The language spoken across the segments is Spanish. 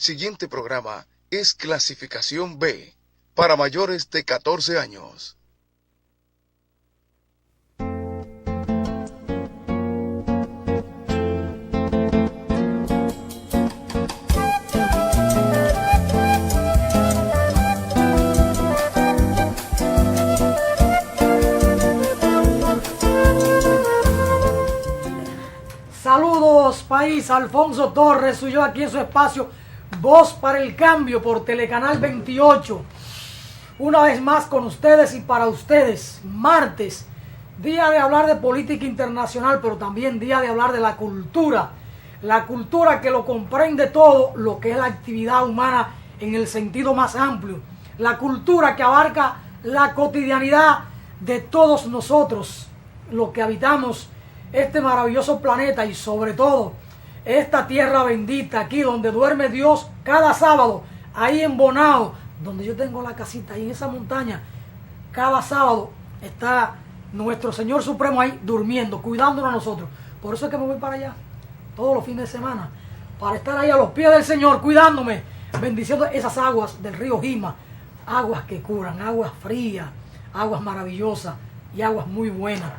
siguiente programa es clasificación B, para mayores de 14 años. Saludos país, Alfonso Torres, soy yo aquí en su espacio Voz para el Cambio por Telecanal 28. Una vez más con ustedes y para ustedes, martes, día de hablar de política internacional, pero también día de hablar de la cultura que lo comprende todo lo que es la actividad humana en el sentido más amplio, la cultura que abarca la cotidianidad de todos nosotros, los que habitamos este maravilloso planeta y sobre todo esta tierra bendita aquí donde duerme Dios cada sábado, ahí en Bonao, donde yo tengo la casita, ahí en esa montaña, cada sábado está nuestro Señor Supremo ahí durmiendo, cuidándonos a nosotros. Por eso es que me voy para allá todos los fines de semana, para estar ahí a los pies del Señor, cuidándome, bendiciendo esas aguas del río Jima, aguas que curan, aguas frías, aguas maravillosas y aguas muy buenas.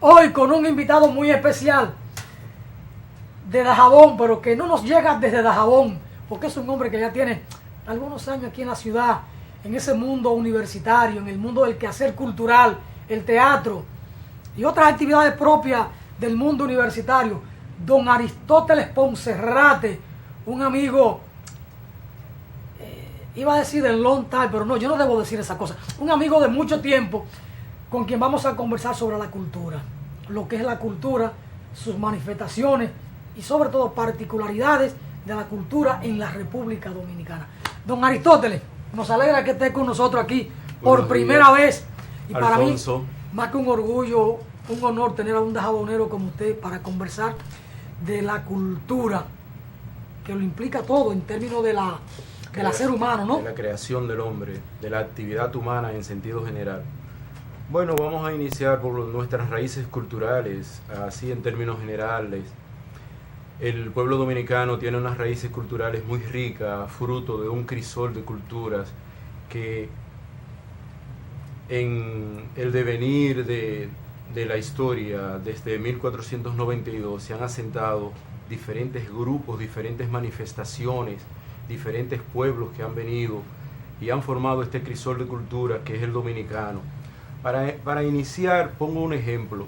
Hoy con un invitado muy especial de Dajabón, pero que no nos llega desde Dajabón, porque es un hombre que ya tiene algunos años aquí en la ciudad, en ese mundo universitario, en el mundo del quehacer cultural, el teatro y otras actividades propias del mundo universitario. Don Aristóteles Poncerrate, un amigo, iba a decir del long time, pero no, yo no debo decir esa cosa, un amigo de mucho tiempo, con quien vamos a conversar sobre la cultura, lo que es la cultura, sus manifestaciones y sobre todo particularidades de la cultura en la República Dominicana. Don Aristóteles, nos alegra que esté con nosotros aquí por primera vez y Alfonso. Para mí, más que un orgullo, un honor tener a un dajabonero como usted para conversar de la cultura, que lo implica todo en términos del ser humano, ¿no? De la creación del hombre, de la actividad humana en sentido general. Bueno, vamos a iniciar por nuestras raíces culturales, así en términos generales. El pueblo dominicano tiene unas raíces culturales muy ricas, fruto de un crisol de culturas que en el devenir de la historia, desde 1492, se han asentado diferentes grupos, diferentes manifestaciones, diferentes pueblos que han venido y han formado este crisol de cultura que es el dominicano. Para iniciar, pongo un ejemplo.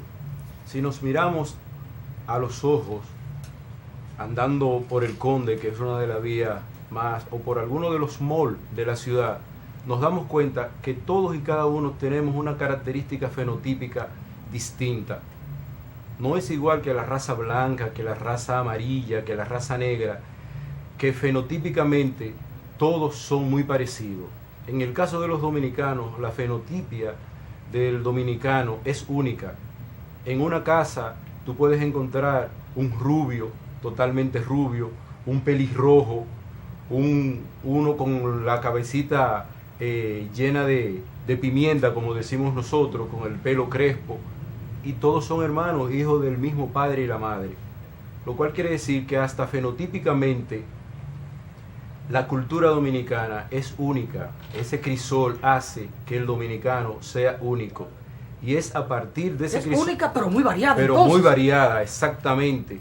Si nos miramos a los ojos, andando por el Conde, que es una de las vías más, o por alguno de los malls de la ciudad, nos damos cuenta que todos y cada uno tenemos una característica fenotípica distinta. No es igual que la raza blanca, que la raza amarilla, que la raza negra, que fenotípicamente todos son muy parecidos. En el caso de los dominicanos, la fenotipia del dominicano es única. En una casa tú puedes encontrar un rubio, totalmente rubio, un pelirrojo, uno con la cabecita llena de pimienta, como decimos nosotros, con el pelo crespo, y todos son hermanos, hijos del mismo padre y la madre. Lo cual quiere decir que hasta fenotípicamente la cultura dominicana es única. Ese crisol hace que el dominicano sea único. Y es a partir de ese crisol. Es única, pero muy variada. Pero entonces, muy variada, exactamente.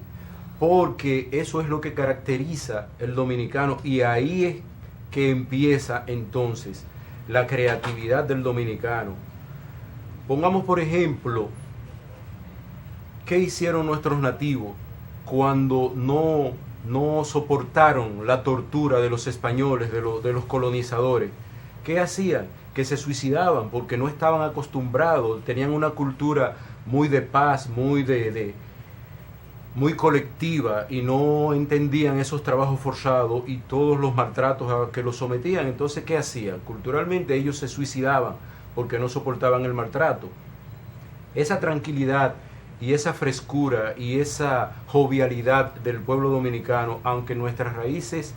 Porque eso es lo que caracteriza el dominicano. Y ahí es que empieza entonces la creatividad del dominicano. Pongamos por ejemplo, ¿qué hicieron nuestros nativos cuando no soportaron la tortura de los españoles, de los colonizadores? ¿Qué hacían? Que se suicidaban porque no estaban acostumbrados, tenían una cultura muy de paz, muy colectiva, y no entendían esos trabajos forzados y todos los maltratos a que los sometían. Entonces, ¿qué hacían? Culturalmente ellos se suicidaban porque no soportaban el maltrato. Esa tranquilidad y esa frescura y esa jovialidad del pueblo dominicano, aunque nuestras raíces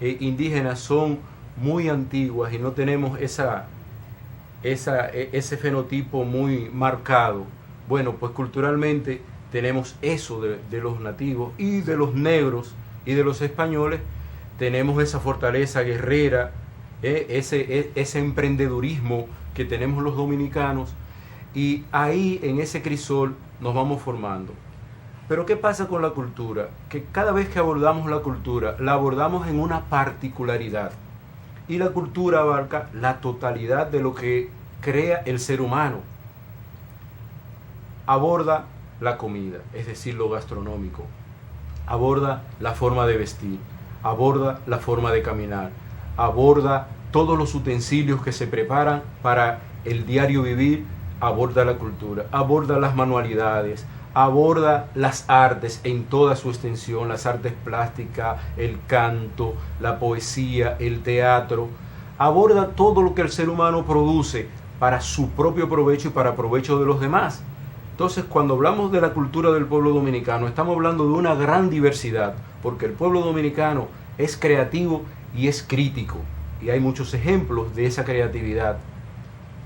indígenas son muy antiguas y no tenemos ese fenotipo muy marcado, bueno, pues culturalmente tenemos eso de los nativos y de los negros y de los españoles, tenemos esa fortaleza guerrera, ese emprendedurismo que tenemos los dominicanos, y ahí en ese crisol nos vamos formando. Pero ¿qué pasa con la cultura? Que cada vez que abordamos la cultura, la abordamos en una particularidad. Y la cultura abarca la totalidad de lo que crea el ser humano. Aborda la comida, es decir, lo gastronómico. Aborda la forma de vestir. Aborda la forma de caminar. Aborda todos los utensilios que se preparan para el diario vivir. Aborda la cultura. Aborda las manualidades. Aborda las artes en toda su extensión, las artes plásticas, el canto, la poesía, el teatro. Aborda todo lo que el ser humano produce para su propio provecho y para provecho de los demás. Entonces, cuando hablamos de la cultura del pueblo dominicano, estamos hablando de una gran diversidad, porque el pueblo dominicano es creativo y es crítico, y hay muchos ejemplos de esa creatividad.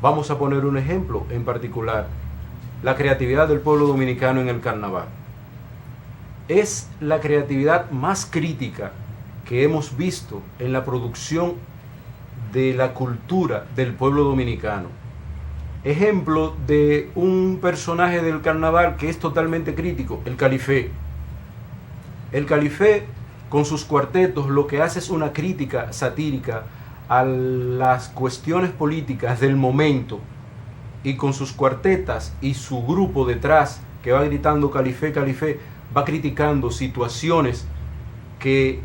Vamos a poner un ejemplo en particular: la creatividad del pueblo dominicano en el carnaval. Es la creatividad más crítica que hemos visto en la producción de la cultura del pueblo dominicano. Ejemplo de un personaje del carnaval que es totalmente crítico: el Califé. El Califé, con sus cuartetos, lo que hace es una crítica satírica a las cuestiones políticas del momento, y con sus cuartetas y su grupo detrás que va gritando Califé, Califé, va criticando situaciones que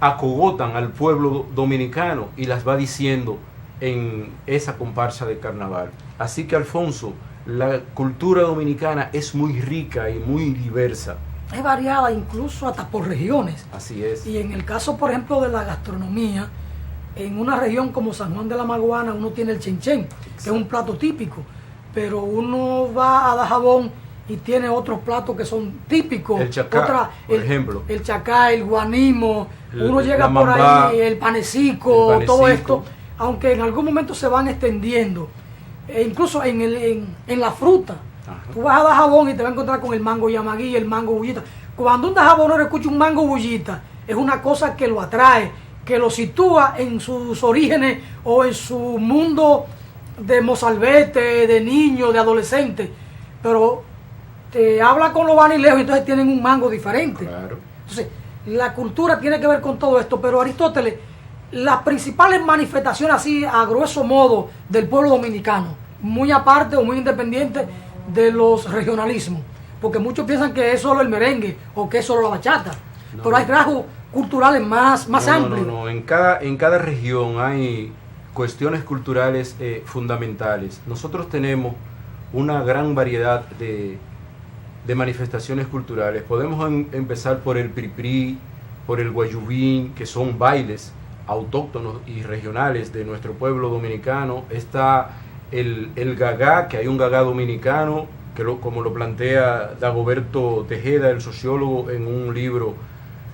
acogotan al pueblo dominicano y las va diciendo en esa comparsa de carnaval. Así que, Alfonso, la cultura dominicana es muy rica y muy diversa. Es variada incluso hasta por regiones. Así es. Y en el caso, por ejemplo, de la gastronomía, en una región como San Juan de la Maguana uno tiene el chenchen, que es un plato típico, pero uno va a Dajabón y tiene otros platos que son típicos. El chacá, por ejemplo. El chacá, el guanimo, uno llega por mambá, ahí, el panecico, todo esto, aunque en algún momento se van extendiendo. E incluso en la fruta. Ajá. Tú vas a Dajabón y te vas a encontrar con el mango yamagui, el mango bullita. Cuando un dajabonero escucha un mango bullita, es una cosa que lo atrae, que lo sitúa en sus orígenes o en su mundo de mozalbete, de niño, de adolescente, pero te habla con los vanilejos y entonces tienen un mango diferente. Claro. Entonces, la cultura tiene que ver con todo esto, pero Aristóteles, las principales manifestaciones así a grueso modo del pueblo dominicano, muy aparte o muy independiente de los regionalismos, porque muchos piensan que es solo el merengue o que es solo la bachata, pero hay rasgos culturales más amplios. No. En cada región hay cuestiones culturales fundamentales. Nosotros tenemos una gran variedad de manifestaciones culturales. Podemos empezar por el priprí, por el guayubín, que son bailes autóctonos y regionales de nuestro pueblo dominicano. Está el gagá, que hay un gagá dominicano, que como lo plantea Dagoberto Tejeda, el sociólogo, en un libro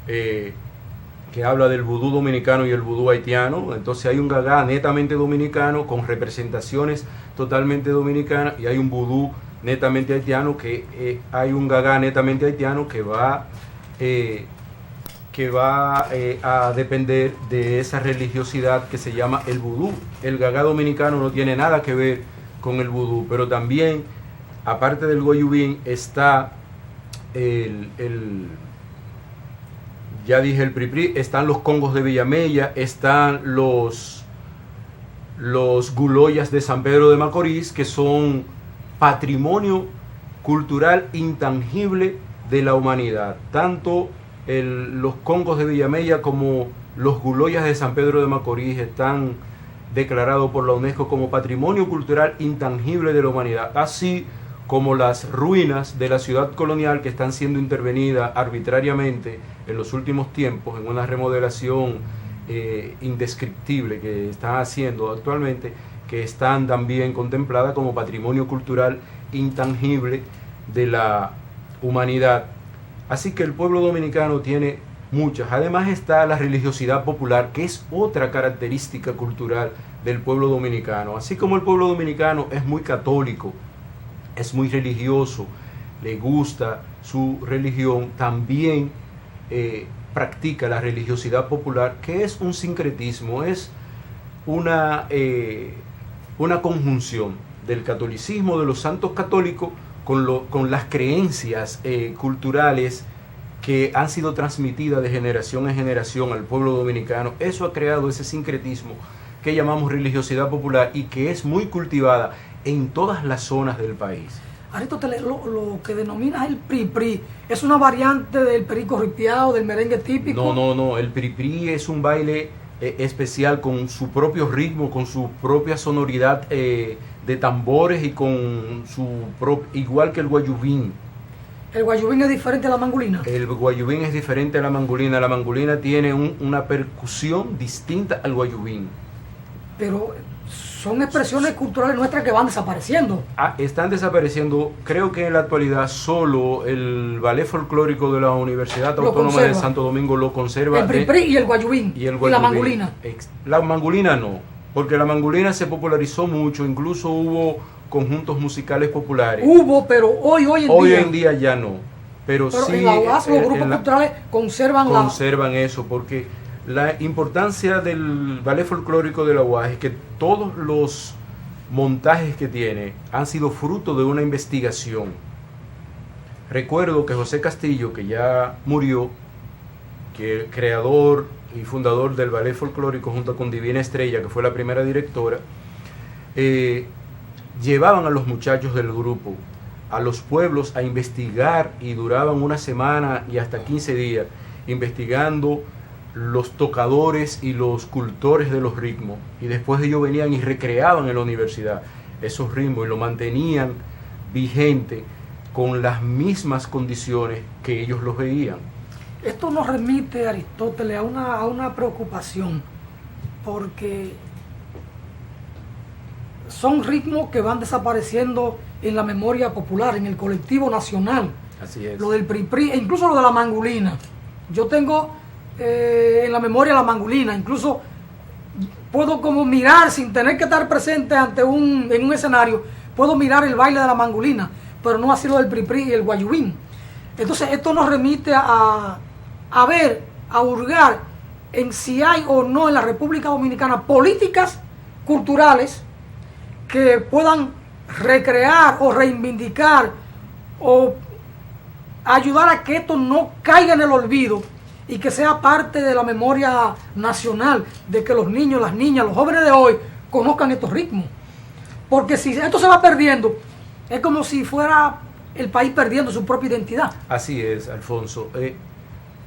que habla del vudú dominicano y el vudú haitiano. Entonces hay un gagá netamente dominicano con representaciones totalmente dominicanas, y hay un vudú netamente haitiano, que hay un gagá netamente haitiano que va a depender de esa religiosidad que se llama el vudú. El gagá dominicano no tiene nada que ver con el vudú, pero también, aparte del goyubín, está ya dije el priprí, están los congos de Villamella, están los guloyas de San Pedro de Macorís, que son patrimonio cultural intangible de la humanidad. Tanto los congos de Villamella como los guloyas de San Pedro de Macorís están declarados por la UNESCO como patrimonio cultural intangible de la humanidad, así como las ruinas de la ciudad colonial, que están siendo intervenidas arbitrariamente en los últimos tiempos en una remodelación indescriptible que están haciendo actualmente, que están también contempladas como patrimonio cultural intangible de la humanidad. Así que el pueblo dominicano tiene muchas. Además está la religiosidad popular, que es otra característica cultural del pueblo dominicano. Así como el pueblo dominicano es muy católico, es muy religioso, le gusta su religión, también practica la religiosidad popular, que es un sincretismo, es una conjunción del catolicismo, de los santos católicos, con las creencias culturales que han sido transmitidas de generación en generación al pueblo dominicano. Eso ha creado ese sincretismo que llamamos religiosidad popular y que es muy cultivada en todas las zonas del país. Aristóteles, lo que denominas el pri-pri, ¿es una variante del perico ripiado, del merengue típico? No, el pri-pri es un baile especial con su propio ritmo, con su propia sonoridad de tambores y con igual que el guayubín. ¿El guayubín es diferente a la mangolina? El guayubín es diferente a la mangolina. La mangolina tiene una percusión distinta al guayubín. Pero son expresiones culturales nuestras que van desapareciendo. Están desapareciendo. Creo que en la actualidad solo el ballet folclórico de la Universidad Autónoma de Santo Domingo lo conserva. El pri-pri y el guayubín. Y la mangolina. La mangolina no, porque la mangolina se popularizó mucho, incluso hubo conjuntos musicales populares. Pero hoy en día ya no. Pero sí, en la UAS los grupos culturales conservan eso, porque la importancia del ballet folclórico de la UAS es que todos los montajes que tiene han sido fruto de una investigación. Recuerdo que José Castillo, que ya murió, que el creador y fundador del ballet folclórico junto con Divina Estrella, que fue la primera directora, llevaban a los muchachos del grupo a los pueblos a investigar y duraban una semana y hasta 15 días investigando los tocadores y los cultores de los ritmos, y después ellos venían y recreaban en la universidad esos ritmos y lo mantenían vigente con las mismas condiciones que ellos los veían. Esto nos remite, Aristóteles, a una preocupación, porque son ritmos que van desapareciendo en la memoria popular, en el colectivo nacional. Así es. Lo del pri-pri e incluso lo de la mangolina. Yo tengo en la memoria la mangolina, incluso puedo como mirar sin tener que estar presente en un escenario, puedo mirar el baile de la mangolina, pero no así lo del pri-pri y el guayubín. Entonces esto nos remite a hurgar en si hay o no en la República Dominicana políticas culturales que puedan recrear o reivindicar o ayudar a que esto no caiga en el olvido y que sea parte de la memoria nacional, de que los niños, las niñas, los jóvenes de hoy conozcan estos ritmos. Porque si esto se va perdiendo, es como si fuera el país perdiendo su propia identidad. Así es, Alfonso.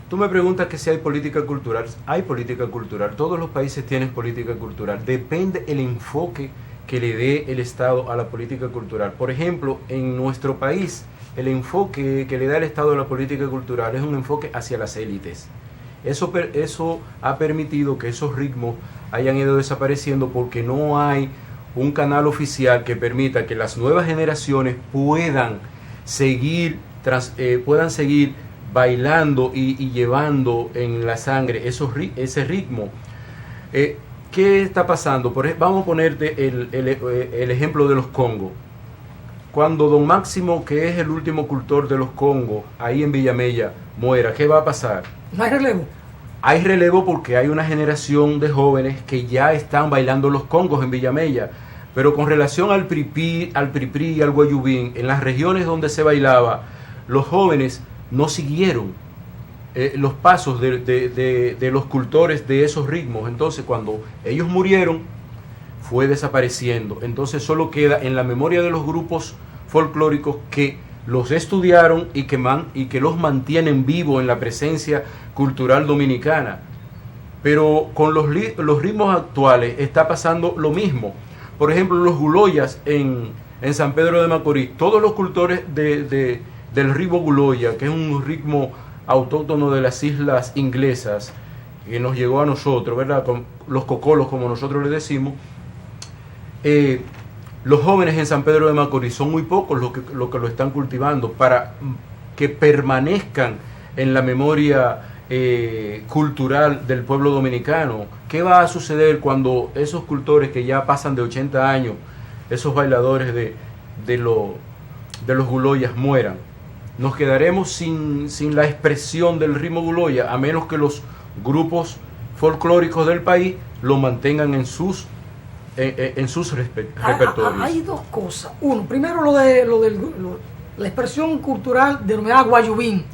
Tú me preguntas que si hay política cultural. Hay política cultural. Todos los países tienen política cultural. Depende el enfoque que le dé el Estado a la política cultural. Por ejemplo, en nuestro país, el enfoque que le da el Estado a la política cultural es un enfoque hacia las élites. Eso ha permitido que esos ritmos hayan ido desapareciendo porque no hay un canal oficial que permita que las nuevas generaciones puedan seguir bailando y llevando en la sangre ese ritmo. ¿Qué está pasando? Vamos a ponerte el ejemplo de los congos. Cuando don Máximo, que es el último cultor de los congos, ahí en Villamella, muera, ¿qué va a pasar? No hay relevo. Hay relevo porque hay una generación de jóvenes que ya están bailando los congos en Villamella. Pero con relación al pri-pri y al guayubín, en las regiones donde se bailaba, los jóvenes no siguieron los pasos de los cultores de esos ritmos. Entonces, cuando ellos murieron, fue desapareciendo. Entonces solo queda en la memoria de los grupos folclóricos que los estudiaron y que los mantienen vivos en la presencia cultural dominicana. Pero con los ritmos actuales está pasando lo mismo. Por ejemplo, los guloyas en San Pedro de Macorís, todos los cultores del ritmo guloya, que es un ritmo autóctono de las islas inglesas, que nos llegó a nosotros, ¿verdad? Con los cocolos, como nosotros le decimos. Los jóvenes en San Pedro de Macorís son muy pocos los que lo están cultivando para que permanezcan en la memoria cultural del pueblo dominicano. ¿Qué va a suceder cuando esos cultores que ya pasan de 80 años, esos bailadores de los guloyas mueran? nos quedaremos sin la expresión del ritmo guloya, a menos que los grupos folclóricos del país lo mantengan en sus repertorios. Hay dos cosas. Uno, primero la expresión cultural denominada guayubín,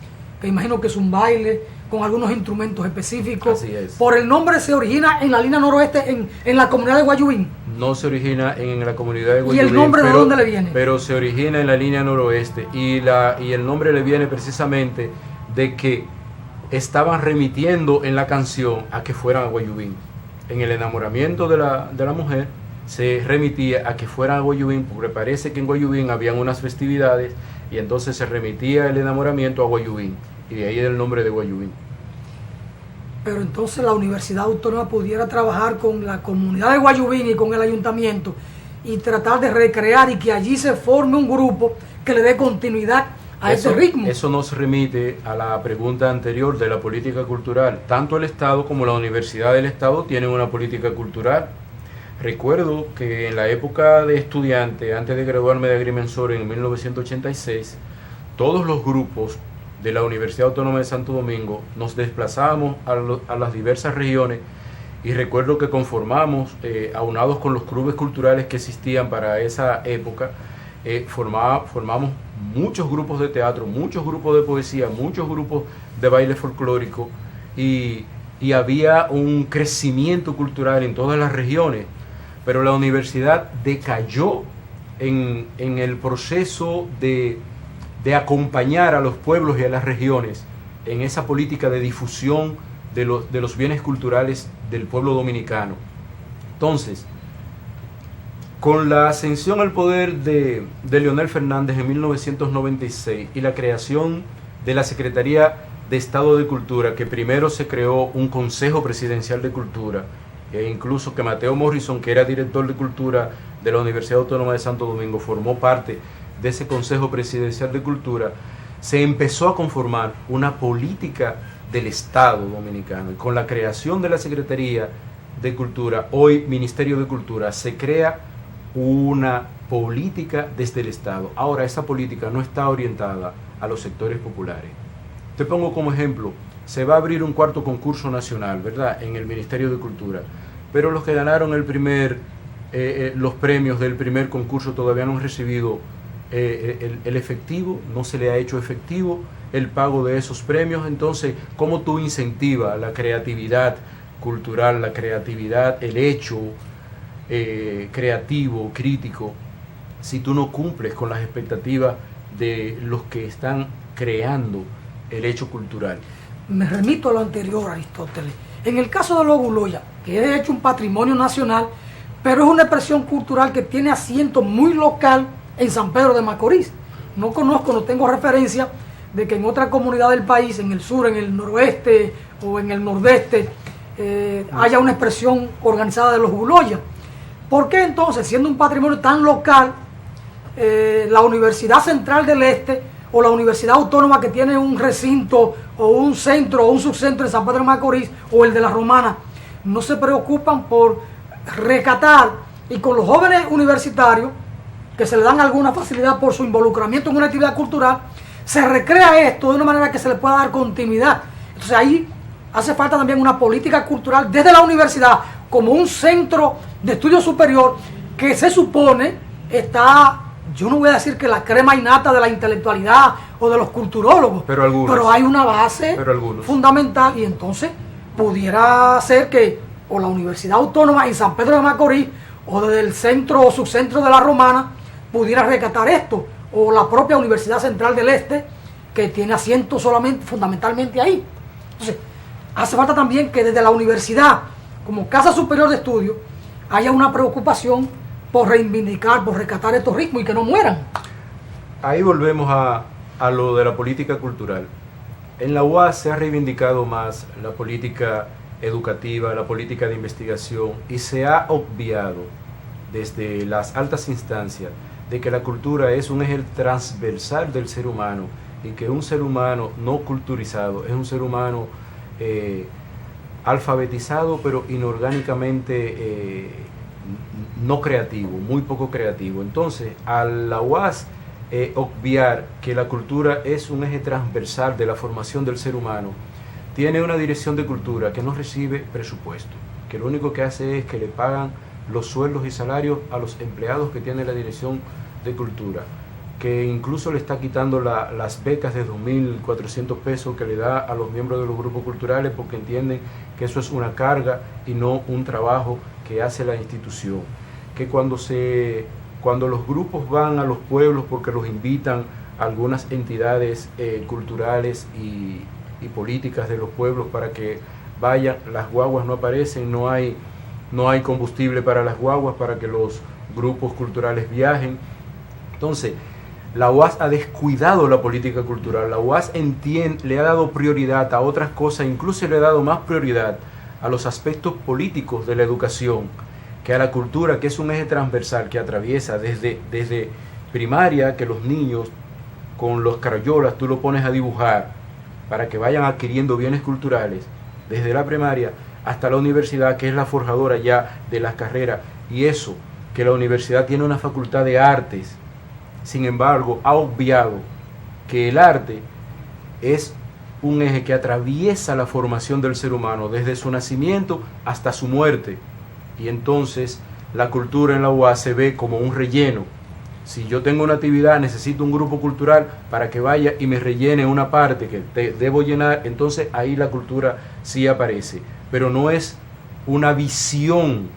que imagino que es un baile con algunos instrumentos específicos. Así es. Por el nombre se origina en la línea noroeste, en la comunidad de Guayubín. No se origina en la comunidad de Guayubín. ¿Y el nombre de dónde le viene? Pero se origina en la línea noroeste y el nombre le viene precisamente de que estaban remitiendo en la canción a que fueran a Guayubín. En el enamoramiento de la mujer se remitía a que fueran a Guayubín, porque parece que en Guayubín habían unas festividades y entonces se remitía el enamoramiento a Guayubín, y de ahí el nombre de Guayubín. Pero entonces la Universidad Autónoma pudiera trabajar con la comunidad de Guayubín y con el ayuntamiento y tratar de recrear y que allí se forme un grupo que le dé continuidad a ese ritmo. Eso nos remite a la pregunta anterior de la política cultural. Tanto el Estado como la Universidad del Estado tienen una política cultural. Recuerdo que en la época de estudiante, antes de graduarme de agrimensor en 1986, todos los grupos de la Universidad Autónoma de Santo Domingo nos desplazábamos a las diversas regiones, y recuerdo que conformamos, aunados con los clubes culturales que existían para esa época, formamos muchos grupos de teatro, muchos grupos de poesía, muchos grupos de baile folclórico, y había un crecimiento cultural en todas las regiones. Pero la universidad decayó en el proceso de acompañar a los pueblos y a las regiones en esa política de difusión de los bienes culturales del pueblo dominicano. Entonces, con la ascensión al poder de Leonel Fernández en 1996 y la creación de la Secretaría de Estado de Cultura, que primero se creó un Consejo Presidencial de Cultura, e incluso que Mateo Morrison, que era director de Cultura de la Universidad Autónoma de Santo Domingo, formó parte de ese Consejo Presidencial de Cultura, se empezó a conformar una política del Estado dominicano. Y con la creación de la Secretaría de Cultura, hoy Ministerio de Cultura, se crea una política desde el Estado. Ahora, esa política no está orientada a los sectores populares. Te pongo como ejemplo, se va a abrir un cuarto concurso nacional, ¿verdad?, en el Ministerio de Cultura, pero los que ganaron los premios del primer concurso todavía no han recibido el efectivo, no se le ha hecho efectivo el pago de esos premios. Entonces, ¿cómo tú incentivas la creatividad cultural, la creatividad, el hecho creativo, crítico, si tú no cumples con las expectativas de los que están creando el hecho cultural? Me remito a lo anterior, Aristóteles. En el caso de los Guloya, que es de hecho un patrimonio nacional, pero es una expresión cultural que tiene asiento muy local en San Pedro de Macorís. No conozco, no tengo referencia de que en otra comunidad del país, en el sur, en el noroeste o en el nordeste, haya una expresión organizada de los Guloya. ¿Por qué entonces, siendo un patrimonio tan local, la Universidad Central del Este o la Universidad Autónoma, que tiene un recinto o un centro o un subcentro en San Pedro de Macorís, o el de la Romana, no se preocupan por rescatar, y con los jóvenes universitarios que se le dan alguna facilidad por su involucramiento en una actividad cultural, se recrea esto de una manera que se le pueda dar continuidad? Entonces ahí hace falta también una política cultural desde la universidad como un centro de estudio superior que se supone está, yo no voy a decir que la crema innata de la intelectualidad o de los culturólogos, pero hay una base fundamental, y entonces pudiera ser que o la Universidad Autónoma en San Pedro de Macorís o desde el centro o subcentro de la Romana pudiera rescatar esto, o la propia Universidad Central del Este, que tiene asiento fundamentalmente ahí. Entonces, hace falta también que desde la universidad, como casa superior de estudio, haya una preocupación por reivindicar, por rescatar estos ritmos y que no mueran. Ahí volvemos a lo de la política cultural. En la UAS se ha reivindicado más la política educativa, la política de investigación, y se ha obviado desde las altas instancias de que la cultura es un eje transversal del ser humano, y que un ser humano no culturizado es un ser humano alfabetizado, pero inorgánicamente no creativo, muy poco creativo. Entonces, a la UAS obviar que la cultura es un eje transversal de la formación del ser humano. Tiene una dirección de cultura que no recibe presupuesto, que lo único que hace es que le pagan los sueldos y salarios a los empleados que tiene la dirección de cultura, que incluso le está quitando las becas de 2.400 pesos que le da a los miembros de los grupos culturales, porque entienden que eso es una carga y no un trabajo que hace la institución. Que cuando los grupos van a los pueblos porque los invitan a algunas entidades culturales y políticas de los pueblos para que vayan, las guaguas no aparecen, no hay combustible para las guaguas para que los grupos culturales viajen. Entonces, la UAS ha descuidado la política cultural. La UAS le ha dado prioridad a otras cosas, incluso le ha dado más prioridad a los aspectos políticos de la educación que a la cultura, que es un eje transversal que atraviesa desde primaria, que los niños con los crayolas tú lo pones a dibujar para que vayan adquiriendo bienes culturales, desde la primaria hasta la universidad, que es la forjadora ya de las carreras, y eso, que la universidad tiene una facultad de artes. Sin embargo, ha obviado que el arte es un eje que atraviesa la formación del ser humano desde su nacimiento hasta su muerte. Y entonces la cultura en la UAS se ve como un relleno. Si yo tengo una actividad, necesito un grupo cultural para que vaya y me rellene una parte que debo llenar, entonces ahí la cultura sí aparece. Pero no es una visión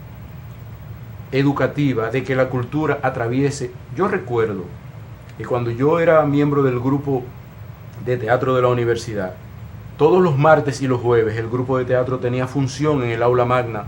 educativa de que la cultura atraviese. Yo recuerdo que cuando yo era miembro del grupo de teatro de la universidad, todos los martes y los jueves el grupo de teatro tenía función en el aula magna.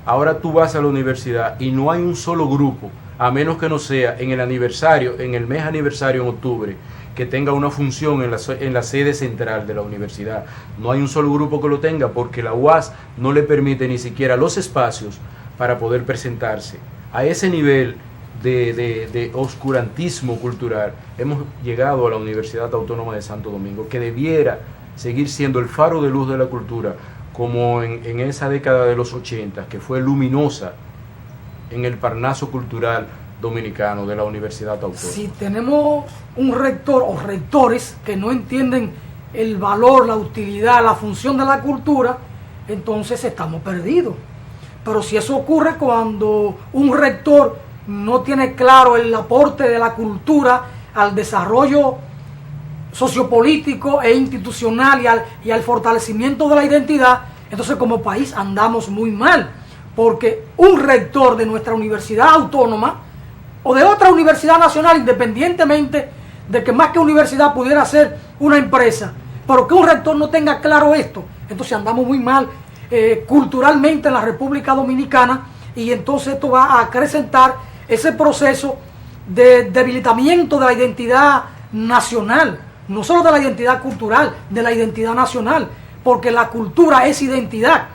Ahora tú vas a la universidad y no hay un solo grupo, a menos que no sea en el aniversario, en el mes aniversario en octubre, que tenga una función en la sede central de la universidad. No hay un solo grupo que lo tenga porque la UAS no le permite ni siquiera los espacios para poder presentarse. A ese nivel de oscurantismo cultural hemos llegado a la Universidad Autónoma de Santo Domingo, que debiera seguir siendo el faro de luz de la cultura, como en esa década de los 80, que fue luminosa en el Parnaso cultural dominicano de la Universidad Autónoma. Si tenemos un rector o rectores que no entienden el valor, la utilidad, la función de la cultura, entonces estamos perdidos. Pero si eso ocurre cuando un rector no tiene claro el aporte de la cultura al desarrollo sociopolítico e institucional y al fortalecimiento de la identidad, entonces como país andamos muy mal, porque un rector de nuestra universidad autónoma o de otra universidad nacional, independientemente de que más que universidad pudiera ser una empresa, pero que un rector no tenga claro esto, entonces andamos muy mal culturalmente en la República Dominicana, y entonces esto va a acrecentar ese proceso de debilitamiento de la identidad nacional, no solo de la identidad cultural, de la identidad nacional, porque la cultura es identidad.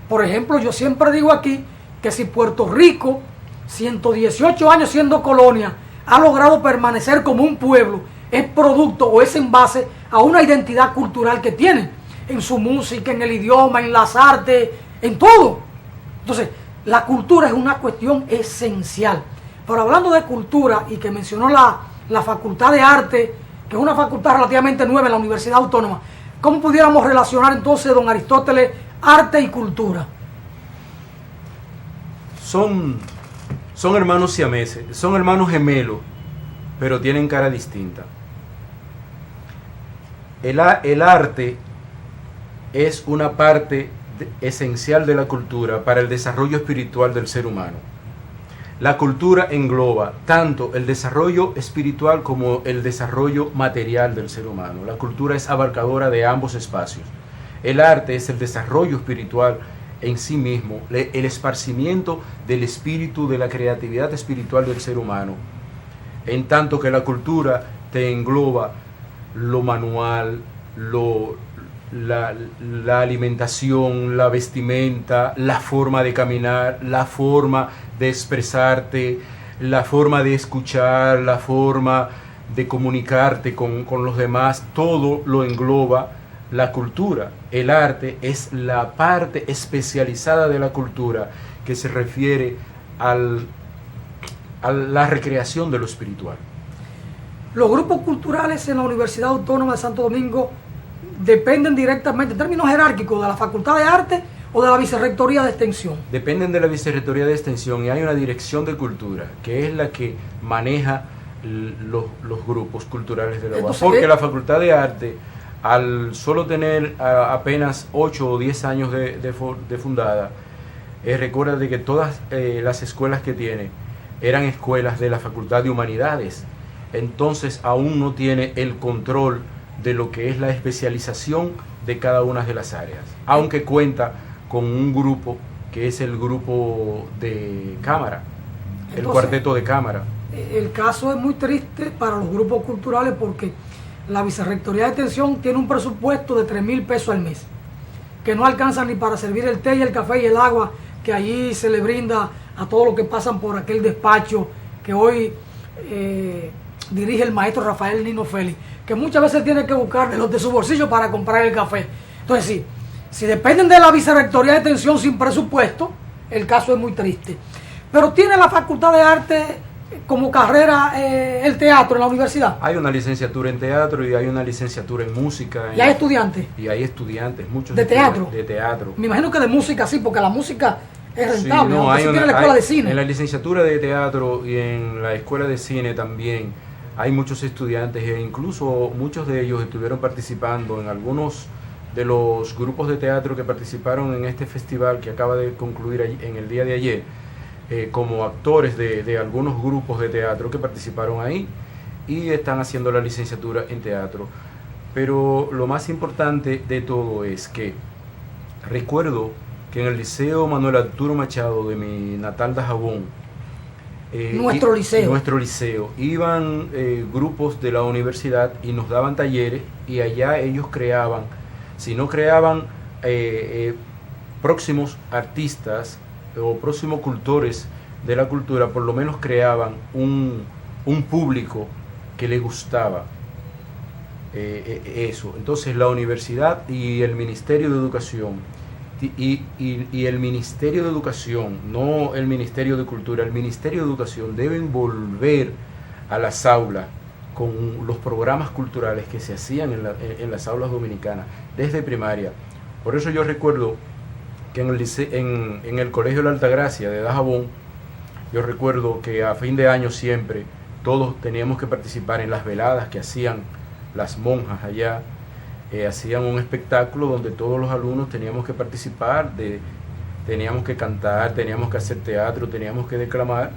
Por ejemplo, yo siempre digo aquí que si Puerto Rico, 118 años siendo colonia, ha logrado permanecer como un pueblo, es producto o es en base a una identidad cultural que tiene, en su música, en el idioma, en las artes, en todo. Entonces, la cultura es una cuestión esencial. Pero hablando de cultura, y que mencionó la Facultad de Arte, que es una facultad relativamente nueva en la Universidad Autónoma, ¿cómo pudiéramos relacionar entonces, don Aristóteles, arte y cultura? Son hermanos siameses, son hermanos gemelos, pero tienen cara distinta. El arte es una parte esencial de la cultura para el desarrollo espiritual del ser humano. La cultura engloba tanto el desarrollo espiritual como el desarrollo material del ser humano. La cultura es abarcadora de ambos espacios. El arte es el desarrollo espiritual en sí mismo, el esparcimiento del espíritu, de la creatividad espiritual del ser humano, en tanto que la cultura te engloba lo manual, la alimentación, la vestimenta, la forma de caminar, la forma de expresarte, la forma de escuchar, la forma de comunicarte con los demás. Todo lo engloba la cultura. El arte es la parte especializada de la cultura que se refiere a la recreación de lo espiritual. Los grupos culturales en la Universidad Autónoma de Santo Domingo dependen directamente, en términos jerárquicos, de la Facultad de Arte o de la Vicerrectoría de Extensión. Dependen de la Vicerrectoría de Extensión y hay una dirección de cultura que es la que maneja los grupos culturales de la UAS. Porque la Facultad de Arte, al solo tener apenas 8 o 10 años de fundada, recuerda de que todas las escuelas que tiene eran escuelas de la Facultad de Humanidades. Entonces aún no tiene el control de lo que es la especialización de cada una de las áreas, aunque cuenta con un grupo que es el grupo de cámara, el cuarteto de cámara. El caso es muy triste para los grupos culturales porque la Vicerrectoría de Extensión tiene un presupuesto de 3,000 pesos al mes, que no alcanza ni para servir el té y el café y el agua que allí se le brinda a todos los que pasan por aquel despacho que hoy dirige el maestro Rafael Nino Félix, que muchas veces tiene que buscar de los de su bolsillo para comprar el café. Entonces, si dependen de la Vicerrectoría de Extensión sin presupuesto, el caso es muy triste. Pero tiene la Facultad de Arte como carrera el teatro en la universidad. Hay una licenciatura en teatro y hay una licenciatura en música. ¿Y hay estudiantes? Y hay estudiantes, muchos. ¿De teatro? De teatro. Me imagino que de música sí, porque la música es rentable. Sí, no, hay tiene la escuela de cine. En la licenciatura de teatro y en la escuela de cine también hay muchos estudiantes e incluso muchos de ellos estuvieron participando en algunos de los grupos de teatro que participaron en este festival que acaba de concluir en el día de ayer, como actores de algunos grupos de teatro que participaron ahí y están haciendo la licenciatura en teatro. Pero lo más importante de todo es que recuerdo que en el Liceo Manuel Arturo Machado de mi natal Dajabón, nuestro liceo, iban grupos de la universidad y nos daban talleres y allá ellos creaban, si no creaban próximos artistas o próximos cultores de la cultura, por lo menos creaban un público que le gustaba eso. Entonces la universidad y el Ministerio de Educación y el Ministerio de Educación, no el Ministerio de Cultura, el Ministerio de Educación deben volver a las aulas con los programas culturales que se hacían en las aulas dominicanas desde primaria. Por eso yo recuerdo que en el Colegio La Altagracia de Dajabón, yo recuerdo que a fin de año siempre todos teníamos que participar en las veladas que hacían las monjas allá. Hacían un espectáculo donde todos los alumnos teníamos que participar, teníamos que cantar, teníamos que hacer teatro, teníamos que declamar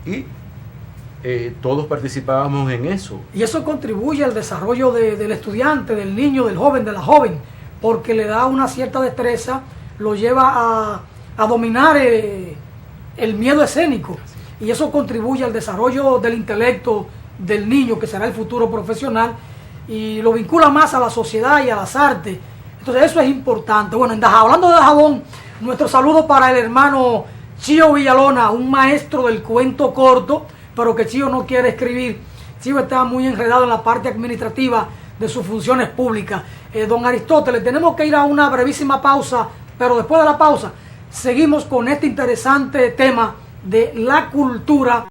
y todos participábamos en eso. Y eso contribuye al desarrollo del estudiante, del niño, del joven, de la joven, porque le da una cierta destreza, lo lleva a dominar el miedo escénico y eso contribuye al desarrollo del intelecto del niño que será el futuro profesional y lo vincula más a la sociedad y a las artes. Entonces eso es importante. Bueno, hablando de Dajabón, nuestro saludo para el hermano Chío Villalona, un maestro del cuento corto, pero que Chío no quiere escribir. Chío está muy enredado en la parte administrativa de sus funciones públicas. Don Aristóteles, tenemos que ir a una brevísima pausa, pero después de la pausa seguimos con este interesante tema de la cultura.